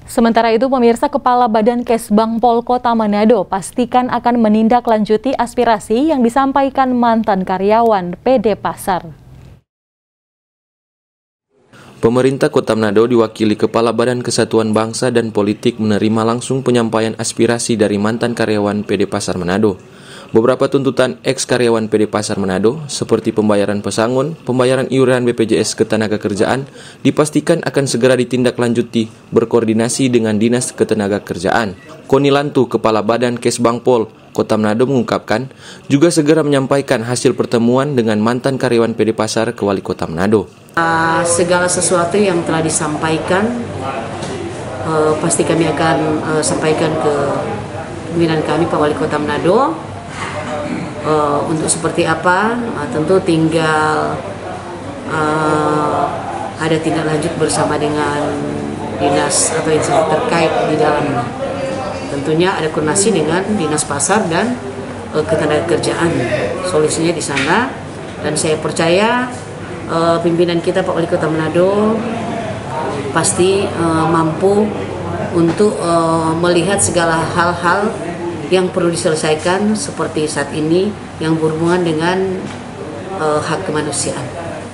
Sementara itu, pemirsa, Kepala Badan Kesbangpol Kota Manado pastikan akan menindaklanjuti aspirasi yang disampaikan mantan karyawan PD Pasar. Pemerintah Kota Manado diwakili Kepala Badan Kesatuan Bangsa dan Politik menerima langsung penyampaian aspirasi dari mantan karyawan PD Pasar Manado. Beberapa tuntutan ex-karyawan PD Pasar Manado, seperti pembayaran pesangon, pembayaran iuran BPJS Ketenagakerjaan, dipastikan akan segera ditindaklanjuti berkoordinasi dengan Dinas Ketenagakerjaan. Koni Lantu, Kepala Badan Kesbangpol Kota Manado mengungkapkan, juga segera menyampaikan hasil pertemuan dengan mantan karyawan PD Pasar ke Wali Kota Manado. Segala sesuatu yang telah disampaikan, pasti kami akan sampaikan ke pimpinan kami, Pak Wali Kota Manado. Untuk seperti apa, tentu tinggal ada tindak lanjut bersama dengan dinas atau instansi terkait di dalamnya. Tentunya ada koordinasi dengan Dinas Pasar dan Ketenagakerjaan. Solusinya di sana, dan saya percaya pimpinan kita Pak Wali Kota Manado pasti mampu untuk melihat segala hal-hal yang perlu diselesaikan seperti saat ini yang berhubungan dengan hak kemanusiaan.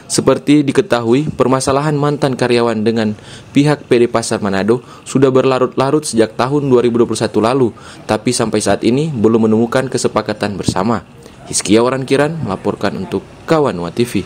Seperti diketahui, permasalahan mantan karyawan dengan pihak PD Pasar Manado sudah berlarut-larut sejak tahun 2021 lalu, tapi sampai saat ini belum menemukan kesepakatan bersama. Hizkia Warankiran melaporkan untuk Kawanua TV.